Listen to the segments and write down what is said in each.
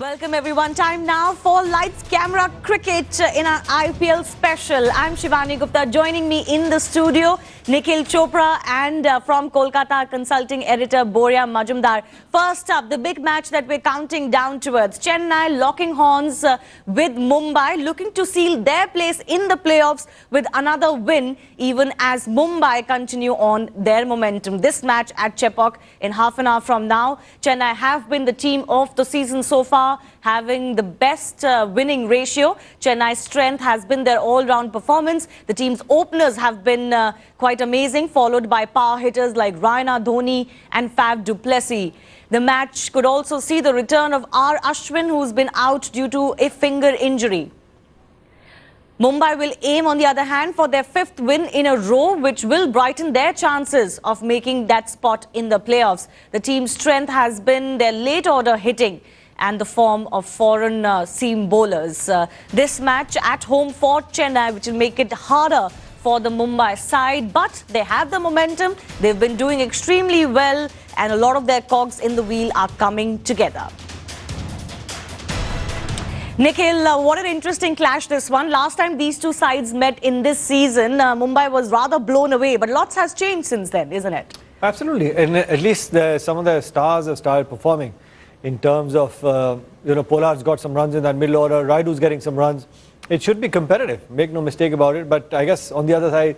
Welcome everyone. Time now for Lights Camera Cricket in our IPL special. I'm Shivani Gupta. Joining me in the studio, Nikhil Chopra, and from Kolkata, consulting editor Boria Majumdar. First up, the big match that we're counting down towards. Chennai locking horns with Mumbai, looking to seal their place in the playoffs with another win, even as Mumbai continue on their momentum. This match at Chepauk in half an hour from now. Chennai have been the team of the season so far, having the best winning ratio. Chennai's strength has been their all-round performance. The team's openers have been quite amazing, followed by power hitters like Raina, Dhoni and Faf du Plessis. The match could also see the return of R. Ashwin, who's been out due to a finger injury. Mumbai will aim, on the other hand, for their fifth win in a row, which will brighten their chances of making that spot in the playoffs. The team's strength has been their late-order hitting and the form of foreign seam bowlers. This match at home for Chennai, which will make it harder for the Mumbai side, but they have the momentum. They've been doing extremely well, and a lot of their cogs in the wheel are coming together. Nikhil, what an interesting clash this one. Last time these two sides met in this season, Mumbai was rather blown away, but lots has changed since then, isn't it? Absolutely, and at least some of the stars have started performing. In terms of, Pollard's got some runs in that middle order, Raidu's getting some runs. It should be competitive, make no mistake about it. But I guess on the other side,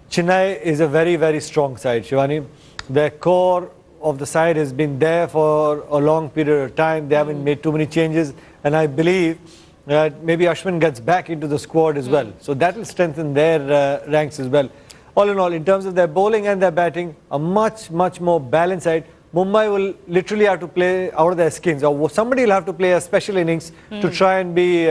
Chennai is a very, very strong side, Shivani. Their core of the side has been there for a long period of time. They haven't made too many changes. And I believe that maybe Ashwin gets back into the squad as well. So that will strengthen their ranks as well. All in all, in terms of their bowling and their batting, a much, much more balanced side. Mumbai will literally have to play out of their skins, or somebody will have to play a special innings to try and be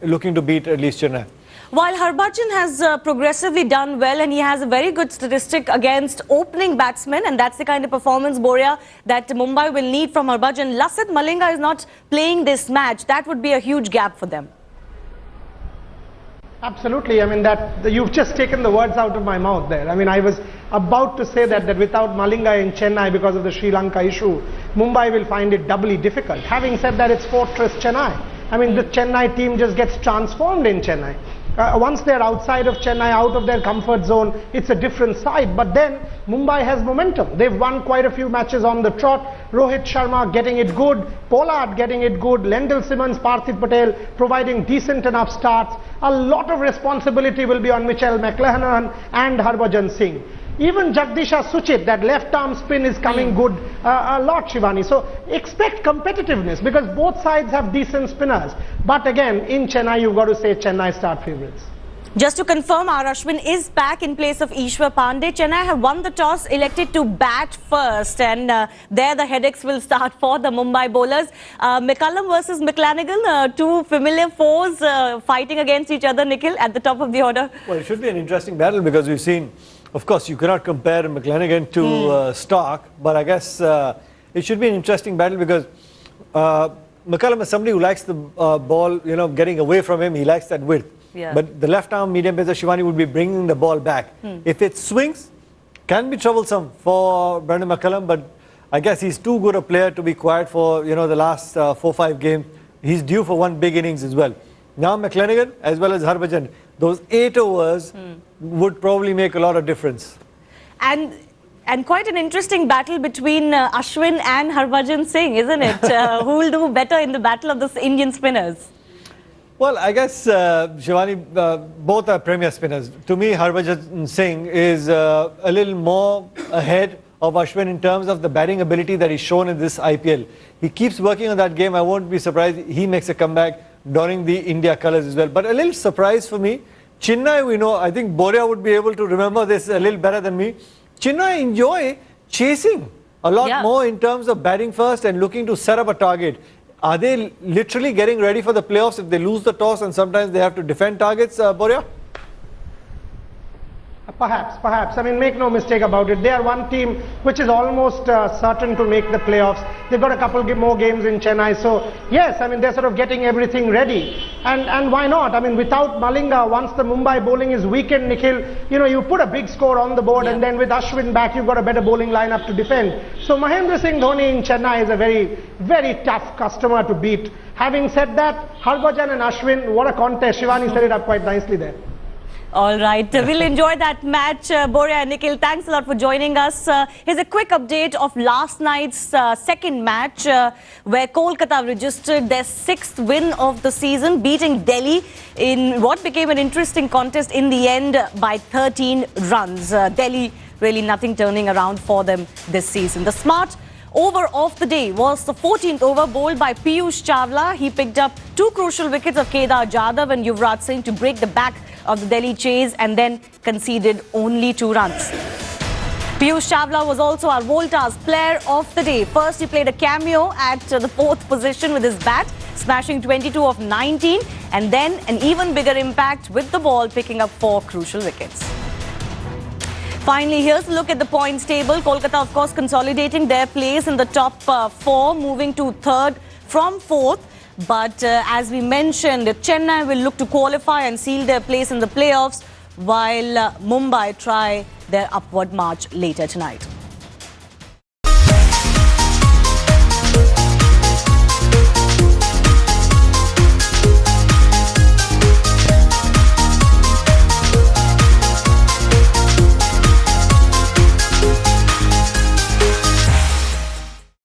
looking to beat at least Chennai. While Harbhajan has progressively done well, and he has a very good statistic against opening batsmen, and that's the kind of performance, Boria, that Mumbai will need from Harbhajan. Lasith Malinga is not playing this match. That would be a huge gap for them. Absolutely. I mean, you've just taken the words out of my mouth there. I mean, I was about to say that without Malinga in Chennai because of the Sri Lanka issue, Mumbai will find it doubly difficult. Having said that, it's Fortress Chennai. I mean, the Chennai team just gets transformed in Chennai. Once they're outside of Chennai, out of their comfort zone, it's a different side. But then Mumbai has momentum. They've won quite a few matches on the trot. Rohit Sharma getting it good, Pollard getting it good, Lendl Simmons, Parthiv Patel providing decent enough starts. A lot of responsibility will be on Mitchell McClenaghan and Harbhajan Singh. Even Jagdisha Suchit, that left arm spin is coming good a lot, Shivani. So expect competitiveness because both sides have decent spinners. But again, in Chennai, you've got to say Chennai start favourites. Just to confirm, R. Ashwin is back in place of Ishwar Pandey. Chennai have won the toss, elected to bat first, and there the headaches will start for the Mumbai bowlers. McCullum versus McClenaghan, two familiar foes fighting against each other, Nikhil, at the top of the order. Well, it should be an interesting battle because we've seen, of course, you cannot compare McClenaghan to Stark, but I guess it should be an interesting battle because McCullum is somebody who likes the ball, getting away from him. He likes that width. Yeah. But the left arm medium pacer Shivani would be bringing the ball back. If it swings, can be troublesome for Brandon McCullum, but I guess he's too good a player to be quiet for the last 4-5 games. He's due for one big innings as well. Now McClenaghan as well as Harbhajan, those 8 overs would probably make a lot of difference. And quite an interesting battle between Ashwin and Harbhajan Singh, isn't it? Who will do better in the battle of the Indian spinners? Well, I guess, Shivani, both are premier spinners. To me, Harbhajan Singh is a little more ahead of Ashwin in terms of the batting ability that he's shown in this IPL. He keeps working on that game. I won't be surprised he makes a comeback donning the India colours as well. But a little surprise for me, Chennai, we know, I think Boria would be able to remember this a little better than me. Chennai enjoy chasing a lot more in terms of batting first and looking to set up a target. Are they literally getting ready for the playoffs if they lose the toss and sometimes they have to defend targets, Boria? Perhaps. I mean, make no mistake about it. They are one team which is almost certain to make the playoffs. They've got a couple more games in Chennai. So, yes, I mean, they're sort of getting everything ready. And why not? I mean, without Malinga, once the Mumbai bowling is weakened, Nikhil, you put a big score on the board, and then with Ashwin back, you've got a better bowling lineup to defend. So, Mahendra Singh Dhoni in Chennai is a very, very tough customer to beat. Having said that, Harbhajan and Ashwin, what a contest. Shivani set it up quite nicely there. All right, we'll enjoy that match. Borja and Nikhil, thanks a lot for joining us. Here's a quick update of last night's second match where Kolkata registered their 6th win of the season, beating Delhi in what became an interesting contest in the end by 13 runs. Delhi, really nothing turning around for them this season. The smart over of the day was the 14th over bowled by Piyush Chawla. He picked up 2 crucial wickets of Kedar Jadhav and Yuvraj Singh to break the back of the Delhi chase and then conceded only 2 runs. Piyush Chawla was also our Voltas player of the day. First, he played a cameo at the 4th position with his bat, smashing 22 of 19, and then an even bigger impact with the ball, picking up 4 crucial wickets. Finally, here's a look at the points table. Kolkata, of course, consolidating their place in the top 4, moving to 3rd from 4th. But as we mentioned, Chennai will look to qualify and seal their place in the playoffs, while Mumbai try their upward march later tonight.